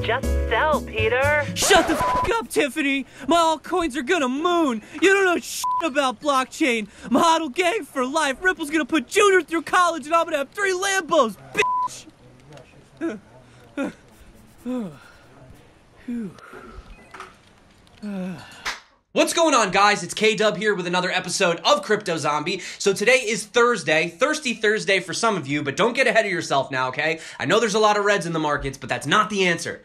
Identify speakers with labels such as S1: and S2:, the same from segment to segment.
S1: Just sell, Peter.
S2: Shut the f*** up, Tiffany! My altcoins are gonna moon! You don't know shit about blockchain! Model gang for life! Ripple's gonna put Junior through college and I'm gonna have 3 Lambos, bitch!
S3: What's going on, guys? It's K-Dub here with another episode of Crypto Zombie. So today is Thursday, Thirsty Thursday for some of you, but don't get ahead of yourself now, okay? I know there's a lot of reds in the markets, but that's not the answer.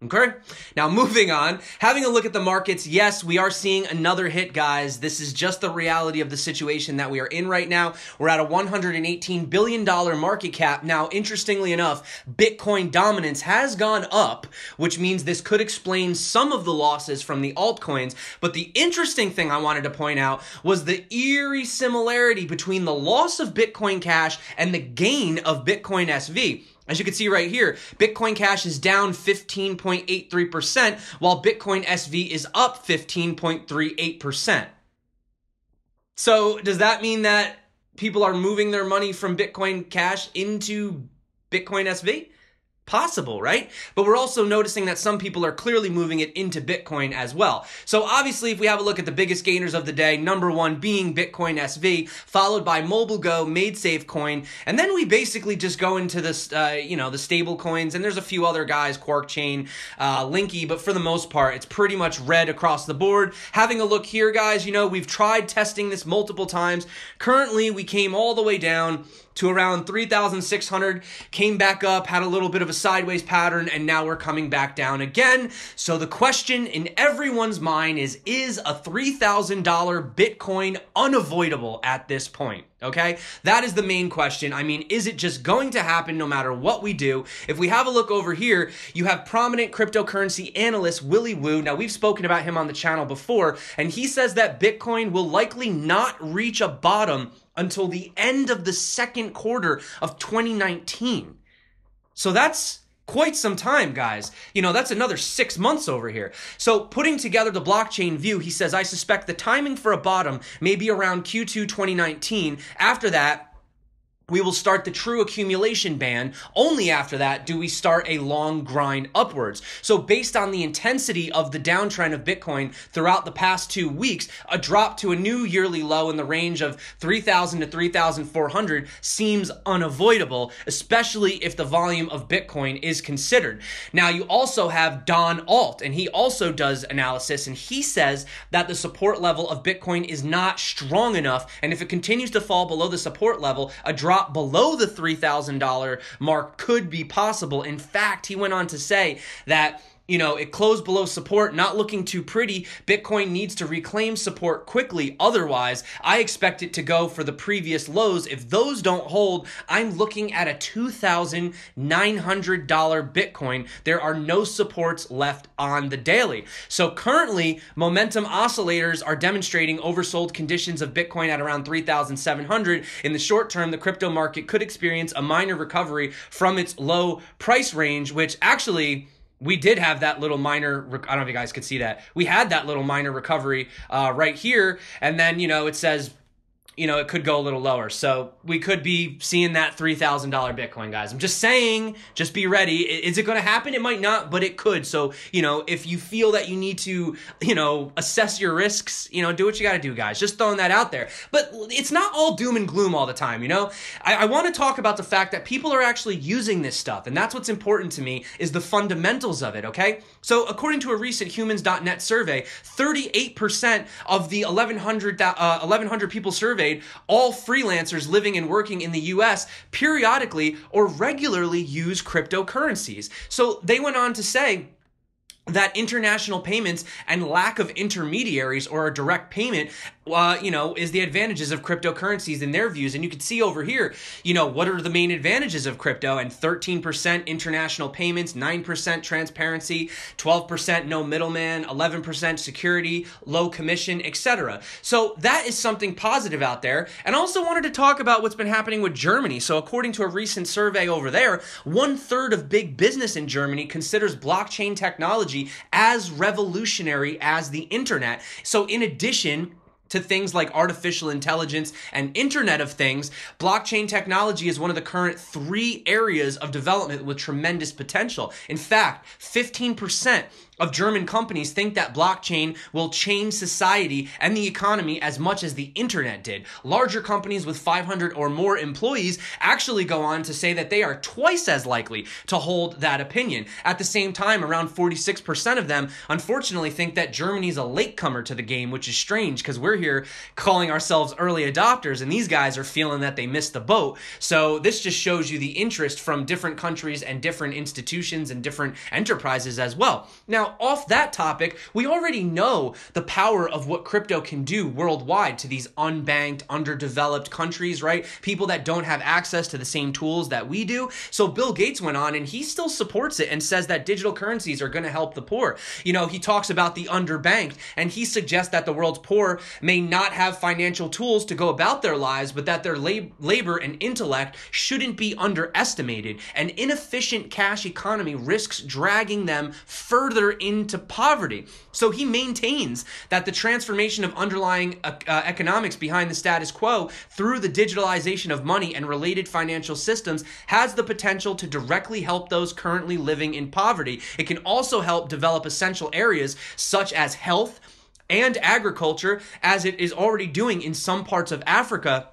S3: Okay, now moving on, having a look at the markets, yes, we are seeing another hit, guys. This is just the reality of the situation that we are in right now. We're at a $118 billion market cap. Now, interestingly enough, Bitcoin dominance has gone up, which means this could explain some of the losses from the altcoins. But the interesting thing I wanted to point out was the eerie similarity between the loss of Bitcoin Cash and the gain of Bitcoin SV. As you can see right here, Bitcoin Cash is down 15.83%, while Bitcoin SV is up 15.38%. So does that mean that people are moving their money from Bitcoin Cash into Bitcoin SV? Possible, right? But we're also noticing that some people are clearly moving it into Bitcoin as well. So obviously, if we have a look at the biggest gainers of the day, number one being Bitcoin SV, followed by MobileGo, MadeSafe Coin, and then we basically just go into this, the stable coins, and there's a few other guys, Quark Chain, Linky, but for the most part, it's pretty much red across the board. Having a look here, guys, we've tried testing this multiple times. Currently, we came all the way down to around 3,600, came back up, had a little bit of a sideways pattern, and now we're coming back down again. So the question in everyone's mind is a $3,000 Bitcoin unavoidable at this point? Okay, that is the main question. I mean, is it just going to happen no matter what we do? If we have a look over here, you have prominent cryptocurrency analyst Willy Woo. Now, we've spoken about him on the channel before, and he says that Bitcoin will likely not reach a bottom until the end of the second quarter of 2019. So that's quite some time, guys. That's another 6 months over here. So putting together the blockchain view, he says, I suspect the timing for a bottom may be around Q2 2019. After that, we will start the true accumulation band. Only after that do we start a long grind upwards. So based on the intensity of the downtrend of Bitcoin throughout the past 2 weeks, a drop to a new yearly low in the range of 3,000 to 3,400 seems unavoidable, especially if the volume of Bitcoin is considered. Now, you also have Don Alt, and he also does analysis, and he says that the support level of Bitcoin is not strong enough, and if it continues to fall below the support level, a drop below the $3,000 mark could be possible. In fact, he went on to say that it closed below support, not looking too pretty. Bitcoin needs to reclaim support quickly. Otherwise, I expect it to go for the previous lows. If those don't hold, I'm looking at a $2,900 Bitcoin. There are no supports left on the daily. So currently, momentum oscillators are demonstrating oversold conditions of Bitcoin at around 3,700. In the short term, the crypto market could experience a minor recovery from its low price range, which actually we did have that little minor, I don't know if you guys could see that. We had that little minor recovery right here. And then, it says, it could go a little lower. So we could be seeing that $3,000 Bitcoin, guys. I'm just saying, just be ready. Is it going to happen? It might not, but it could. So, if you feel that you need to, assess your risks, do what you got to do, guys. Just throwing that out there. But it's not all doom and gloom all the time, I want to talk about the fact that people are actually using this stuff. And that's what's important to me is the fundamentals of it, okay? So according to a recent Humans.net survey, 38% of the 1,100 people surveyed, all freelancers living and working in the US periodically or regularly use cryptocurrencies. So they went on to say that international payments and lack of intermediaries or a direct payment, is the advantages of cryptocurrencies in their views. And you can see over here, what are the main advantages of crypto? And 13% international payments, 9% transparency, 12% no middleman, 11% security, low commission, etc. So that is something positive out there. And I also wanted to talk about what's been happening with Germany. So according to a recent survey over there, 1/3 of big business in Germany considers blockchain technology as revolutionary as the internet. So in addition to things like artificial intelligence and Internet of Things, blockchain technology is one of the current 3 areas of development with tremendous potential. In fact, 15% of German companies think that blockchain will change society and the economy as much as the internet did. Larger companies with 500 or more employees actually go on to say that they are twice as likely to hold that opinion. At the same time, around 46% of them unfortunately think that Germany's a latecomer to the game, which is strange because we're here calling ourselves early adopters and these guys are feeling that they missed the boat. So this just shows you the interest from different countries and different institutions and different enterprises as well. Now, off that topic, we already know the power of what crypto can do worldwide to these unbanked, underdeveloped countries, right? People that don't have access to the same tools that we do. So Bill Gates went on and he still supports it and says that digital currencies are going to help the poor. You know, he talks about the underbanked and he suggests that the world's poor may not have financial tools to go about their lives, but that their labor and intellect shouldn't be underestimated. An inefficient cash economy risks dragging them further into poverty. So he maintains that the transformation of underlying economics behind the status quo through the digitalization of money and related financial systems has the potential to directly help those currently living in poverty. It can also help develop essential areas such as health and agriculture, as it is already doing in some parts of Africa.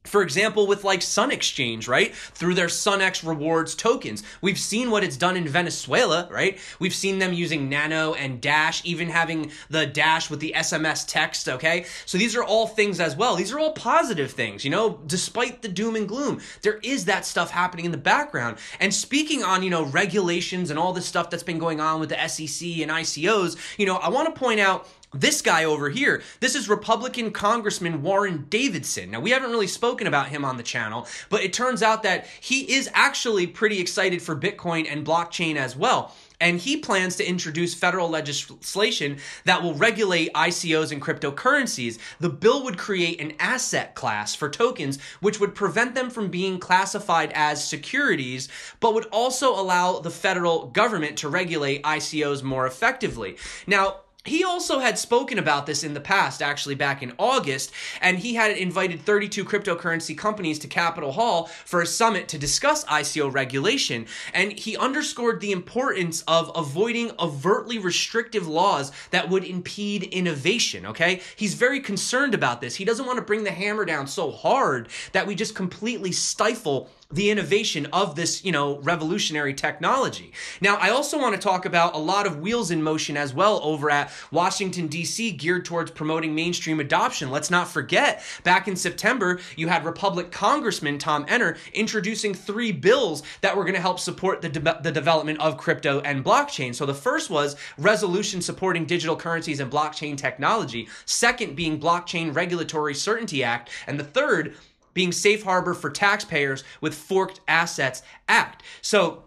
S3: For example, with like Sun Exchange, right? Through their SunX rewards tokens. We've seen what it's done in Venezuela, right? We've seen them using Nano and Dash, even having the Dash with the SMS text, okay? So these are all things as well. These are all positive things, you know, despite the doom and gloom. There is that stuff happening in the background. And speaking on, you know, regulations and all this stuff that's been going on with the SEC and ICOs, you know, I want to point out this guy over here. This is Republican Congressman Warren Davidson. Now, we haven't really spoken about him on the channel, but it turns out that he is actually pretty excited for Bitcoin and blockchain as well. And he plans to introduce federal legislation that will regulate ICOs and cryptocurrencies. The bill would create an asset class for tokens, which would prevent them from being classified as securities, but would also allow the federal government to regulate ICOs more effectively. Now, he also had spoken about this in the past, actually back in August, and he had invited 32 cryptocurrency companies to Capitol Hall for a summit to discuss ICO regulation. And he underscored the importance of avoiding overtly restrictive laws that would impede innovation, okay? He's very concerned about this. He doesn't want to bring the hammer down so hard that we just completely stifle the innovation of this, you know, revolutionary technology. Now, I also want to talk about a lot of wheels in motion as well over at Washington, D.C., geared towards promoting mainstream adoption. Let's not forget, back in September, you had Republican Congressman Tom Emmer introducing 3 bills that were going to help support the development of crypto and blockchain. So the first was resolution supporting digital currencies and blockchain technology. Second being Blockchain Regulatory Certainty Act. And the third being Safe Harbor for Taxpayers with Forked Assets Act. So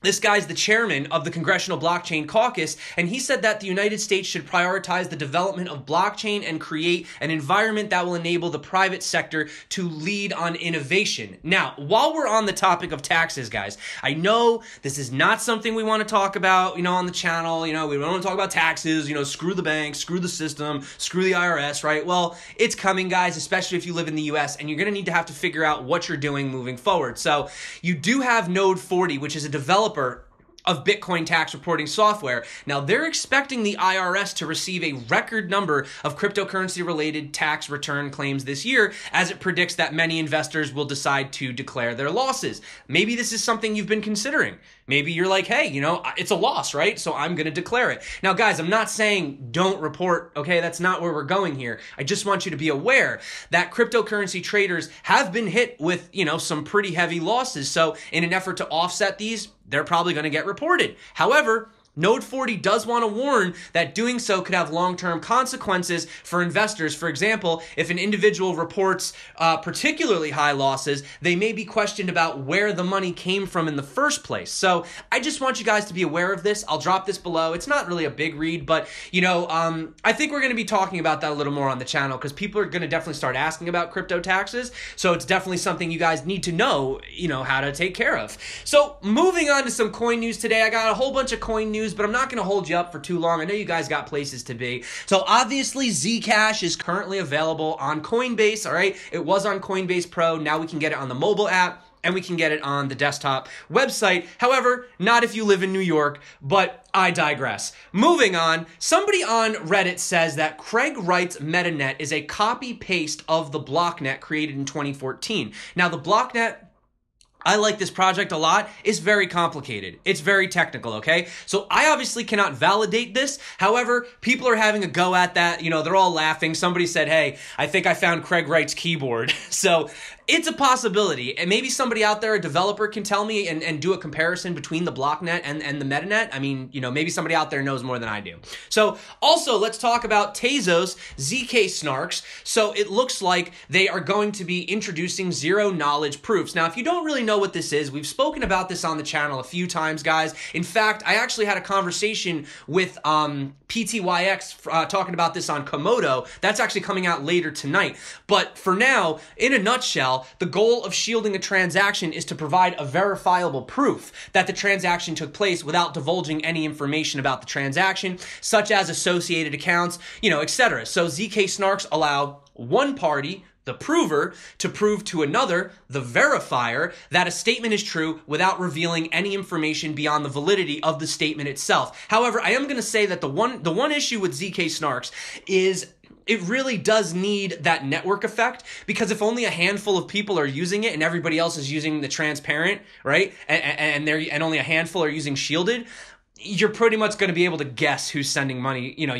S3: this guy's the chairman of the Congressional Blockchain Caucus, and he said that the United States should prioritize the development of blockchain and create an environment that will enable the private sector to lead on innovation. Now, while we're on the topic of taxes, guys, I know this is not something we want to talk about, you know, on the channel. You know, we don't want to talk about taxes, you know, screw the bank, screw the system, screw the IRS, right? Well, it's coming, guys, especially if you live in the US, and you're going to need to have to figure out what you're doing moving forward. So you do have Node 40, which is a developer of Bitcoin tax reporting software. Now, they're expecting the IRS to receive a record number of cryptocurrency-related tax return claims this year, as it predicts that many investors will decide to declare their losses. Maybe this is something you've been considering. Maybe you're like, hey, you know, it's a loss, right? So I'm going to declare it. Now, guys, I'm not saying don't report, okay? That's not where we're going here. I just want you to be aware that cryptocurrency traders have been hit with, you know, some pretty heavy losses. So in an effort to offset these, they're probably going to get reported. However, Node 40 does want to warn that doing so could have long-term consequences for investors. For example, if an individual reports particularly high losses, they may be questioned about where the money came from in the first place. So I just want you guys to be aware of this. I'll drop this below. It's not really a big read, but you know, I think we're going to be talking about that a little more on the channel because people are going to definitely start asking about crypto taxes. So it's definitely something you guys need to know, you know, how to take care of. So moving on to some coin news today, I got a whole bunch of coin news news, but I'm not going to hold you up for too long. I know you guys got places to be. So obviously Zcash is currently available on Coinbase, all right? It was on Coinbase Pro. Now we can get it on the mobile app, and we can get it on the desktop website. However, not if you live in New York, but I digress. Moving on, somebody on Reddit says that Craig Wright's MetaNet is a copy-paste of the BlockNet created in 2014. Now, the BlockNet, I like this project a lot. It's very complicated. It's very technical, okay? So I obviously cannot validate this. However, people are having a go at that. You know, they're all laughing. Somebody said, hey, I think I found Craig Wright's keyboard. So it's a possibility. And maybe somebody out there, a developer, can tell me and do a comparison between the BlockNet and the MetaNet. I mean, you know, maybe somebody out there knows more than I do. So also, let's talk about Tezos ZK Snarks. So it looks like they are going to be introducing zero-knowledge proofs. Now, if you don't really know what this is, we've spoken about this on the channel a few times, guys. In fact, I actually had a conversation with PTYX talking about this on Komodo. That's actually coming out later tonight. But for now, in a nutshell, the goal of shielding a transaction is to provide a verifiable proof that the transaction took place without divulging any information about the transaction, such as associated accounts, you know, etc. So ZK Snarks allow one party, the prover, to prove to another, the verifier, that a statement is true without revealing any information beyond the validity of the statement itself. However, I am going to say that the one issue with ZK Snarks is it really does need that network effect, because if only a handful of people are using it and everybody else is using the transparent, right, and only a handful are using shielded, you're pretty much going to be able to guess who's sending money, you know,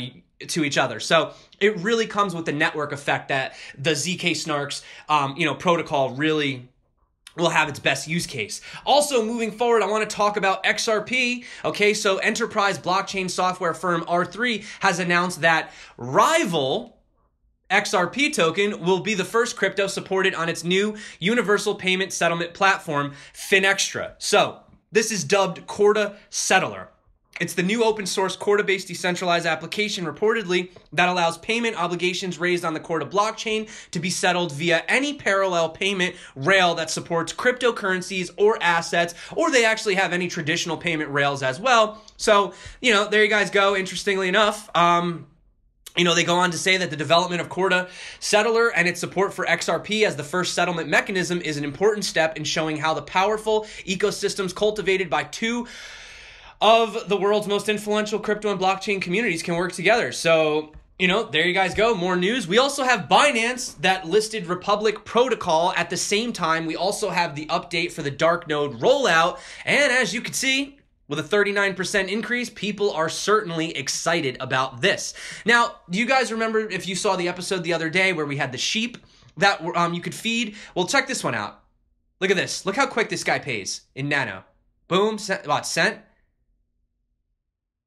S3: to each other. So it really comes with the network effect that the ZK Snarks, protocol really will have its best use case. Also, moving forward, I want to talk about XRP. Okay, so enterprise blockchain software firm R3 has announced that Rival XRP token will be the first crypto supported on its new universal payment settlement platform, Finextra. So this is dubbed Corda Settler. It's the new open source Corda-based decentralized application reportedly that allows payment obligations raised on the Corda blockchain to be settled via any parallel payment rail that supports cryptocurrencies or assets, or they actually have any traditional payment rails as well. So, you know, there you guys go. Interestingly enough, they go on to say that the development of Corda Settler and its support for XRP as the first settlement mechanism is an important step in showing how the powerful ecosystems cultivated by two of the world's most influential crypto and blockchain communities can work together. So, there you guys go. More news. We also have Binance that listed Republic Protocol. At the same time, we also have the update for the Dark Node rollout. And as you can see, with a 39% increase, people are certainly excited about this. Now, do you guys remember, if you saw the episode the other day where we had the sheep that you could feed? Well, check this one out. Look at this. Look how quick this guy pays in Nano. Boom, sent.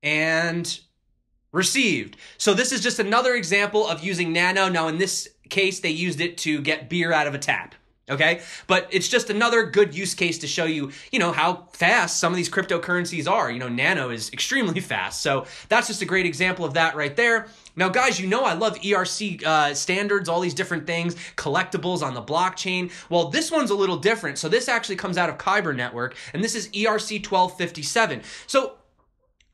S3: And received. So this is just another example of using Nano. Now, in this case, they used it to get beer out of a tap. Okay, but it's just another good use case to show you, how fast some of these cryptocurrencies are. Nano is extremely fast. So that's just a great example of that right there. Now, guys, I love ERC standards, all these different things, collectibles on the blockchain. Well, this one's a little different. So this actually comes out of Kyber Network, and this is ERC 1257. So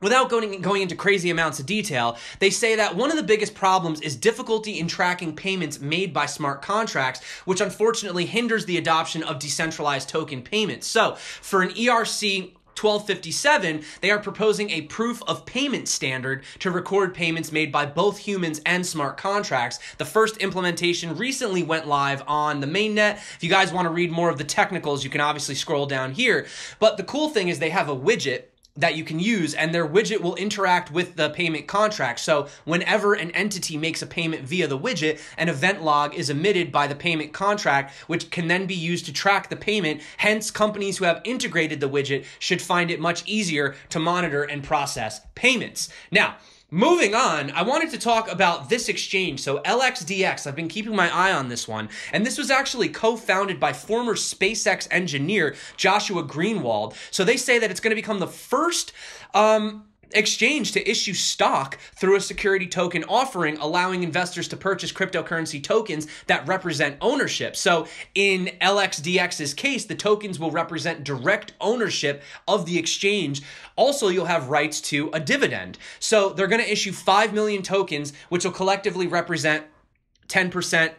S3: without going into crazy amounts of detail, they say that one of the biggest problems is difficulty in tracking payments made by smart contracts, which unfortunately hinders the adoption of decentralized token payments. So for an ERC 1257, they are proposing a proof of payment standard to record payments made by both humans and smart contracts. The first implementation recently went live on the mainnet. If you guys want to read more of the technicals, you can obviously scroll down here. But the cool thing is they have a widget that you can use, and their widget will interact with the payment contract. So whenever an entity makes a payment via the widget, an event log is emitted by the payment contract, which can then be used to track the payment. Hence, companies who have integrated the widget should find it much easier to monitor and process payments. Now, moving on, I wanted to talk about this exchange. So LXDX, I've been keeping my eye on this one. And this was actually co-founded by former SpaceX engineer Joshua Greenwald. So they say that it's going to become the first exchange to issue stock through a security token offering, allowing investors to purchase cryptocurrency tokens that represent ownership. So in LXDX's case, the tokens will represent direct ownership of the exchange. Also, you'll have rights to a dividend. So they're going to issue 5 million tokens, which will collectively represent 10%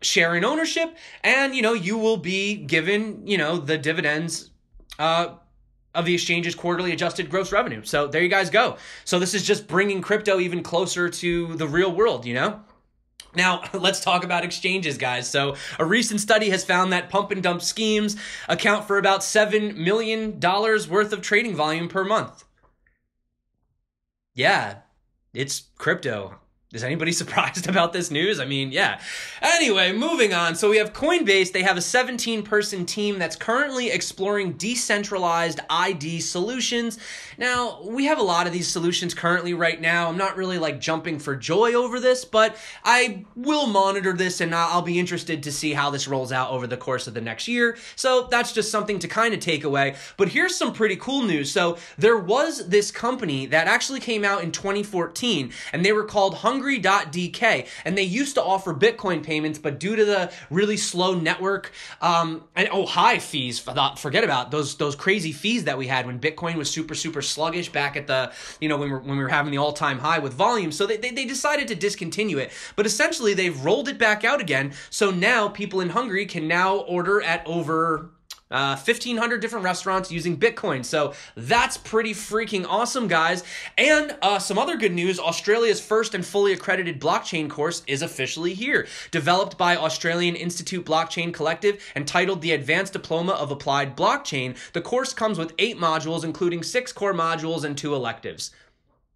S3: share in ownership. And, you will be given, the dividends of the exchange's quarterly adjusted gross revenue. So there you guys go. So this is just bringing crypto even closer to the real world, Now, let's talk about exchanges, guys. So a recent study has found that pump and dump schemes account for about $7 million worth of trading volume per month. Yeah, it's crypto. Is anybody surprised about this news? I mean, yeah. Anyway, moving on. So we have Coinbase. They have a 17-person team that's currently exploring decentralized ID solutions. Now, we have a lot of these solutions currently right now. I'm not really jumping for joy over this, but I will monitor this and I'll be interested to see how this rolls out over the course of the next year. So that's just something to kind of take away. But here's some pretty cool news. So there was this company that actually came out in 2014 and they were called Hungry.dk, and they used to offer Bitcoin payments, but due to the really slow network and high fees, forget about those crazy fees that we had when Bitcoin was super sluggish back at the when we were having the all-time high with volume. So they decided to discontinue it, but essentially they've rolled it back out again. So now people in Hungary can now order at over 1,500 different restaurants using Bitcoin. So that's pretty freaking awesome, guys. And some other good news, Australia's first and fully accredited blockchain course is officially here. Developed by Australian Institute Blockchain Collective and titled the Advanced Diploma of Applied Blockchain, the course comes with 8 modules, including 6 core modules and 2 electives.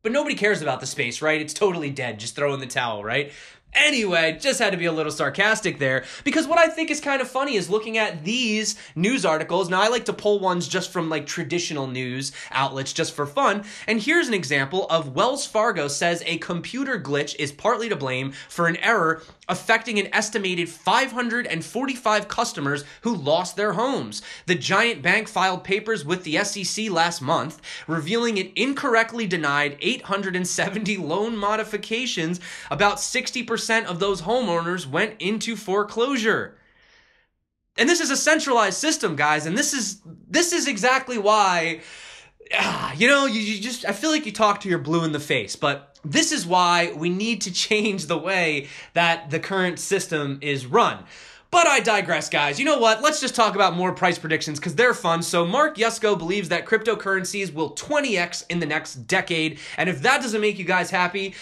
S3: But nobody cares about the space, right? It's totally dead. Just throw in the towel, right? Anyway, just had to be a little sarcastic there, because what I think is kind of funny is looking at these news articles. Now, I like to pull ones just from traditional news outlets just for fun. And here's an example of Wells Fargo says a computer glitch is partly to blame for an error affecting an estimated 545 customers who lost their homes. The giant bank filed papers with the SEC last month, revealing it incorrectly denied 870 loan modifications. About 60% of those homeowners went into foreclosure. And this is a centralized system, guys, and this is exactly why I feel like you talk to your blue in the face, but this is why we need to change the way that the current system is run. But I digress, guys. You know what? Let's just talk about more price predictions because they're fun. So Mark Yusko believes that cryptocurrencies will 20x in the next decade. And if that doesn't make you guys happy,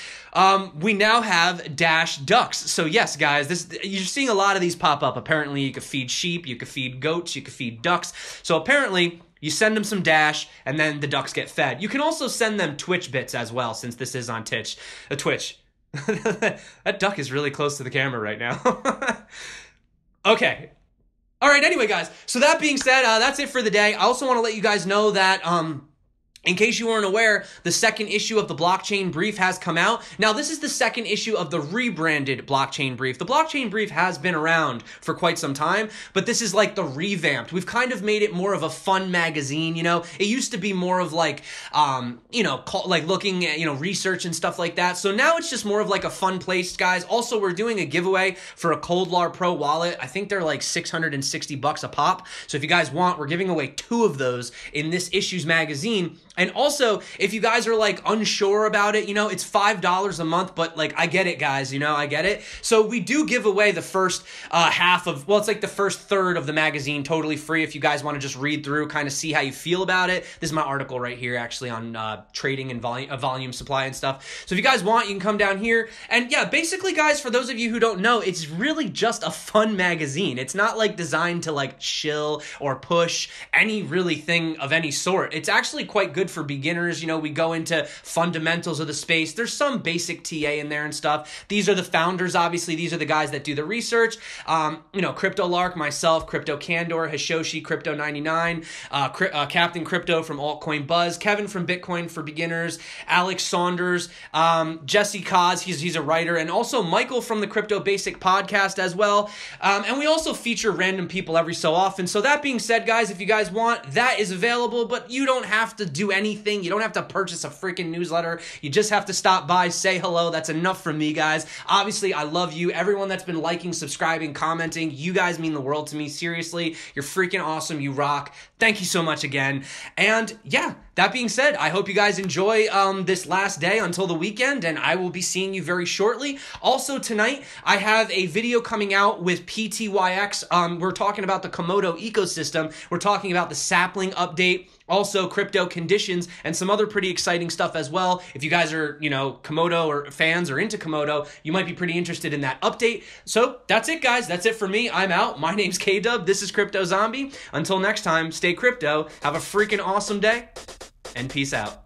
S3: we now have Dash Ducks. So yes, guys, you're seeing a lot of these pop up. Apparently, you could feed sheep, you could feed goats, you could feed ducks. So apparently, you send them some Dash, and then the ducks get fed. You can also send them Twitch bits as well, since this is on Twitch. That duck is really close to the camera right now. Okay. All right, anyway, guys. So that being said, that's it for the day. I also want to let you guys know that in case you weren't aware, the second issue of the Blockchain Brief has come out. Now, this is the second issue of the rebranded Blockchain Brief. The Blockchain Brief has been around for quite some time, but this is the revamped. We've kind of made it more of a fun magazine, It used to be more of looking at, research and stuff like that. So now it's just more of a fun place, guys. Also, we're doing a giveaway for a Coldlar Pro wallet. I think they're $660 a pop. So if you guys want, we're giving away 2 of those in this issue's magazine. And also, if you guys are unsure about it, it's $5 a month, but I get it, guys, I get it. So we do give away the first half of, it's the first third of the magazine totally free if you guys want to just read through, kind of see how you feel about it. This is my article right here, actually, on trading and volume supply and stuff. So if you guys want, you can come down here. And yeah, basically, guys, for those of you who don't know, it's really just a fun magazine. It's not designed to chill or push any really thing of any sort. It's actually quite good for beginners. We go into fundamentals of the space. There's some basic TA in there and stuff. These are the founders, obviously. These are the guys that do the research. Crypto Lark, myself, Crypto Candor, Hishoshi, Crypto 99, Captain Crypto from Altcoin Buzz, Kevin from Bitcoin for Beginners, Alex Saunders, Jesse Kaz, he's a writer, and also Michael from the Crypto Basic podcast as well. And we also feature random people every so often. So that being said, guys, if you guys want, that is available, but you don't have to do do anything. You don't have to purchase a freaking newsletter. You just have to stop by, say hello. That's enough from me, guys. Obviously, I love you. Everyone that's been liking, subscribing, commenting, you guys mean the world to me. Seriously, you're freaking awesome. You rock. Thank you so much again. And yeah, that being said, I hope you guys enjoy this last day until the weekend, and I will be seeing you very shortly. Also tonight, I have a video coming out with PTYX. We're talking about the Komodo ecosystem. We're talking about the sapling update, also crypto conditions, and some other pretty exciting stuff as well. If you guys are, Komodo or fans or into Komodo, you might be pretty interested in that update. So that's it, guys. That's it for me. I'm out. My name's K-Dub. This is Crypto Zombie. Until next time, stay crypto. Have a freaking awesome day, and peace out.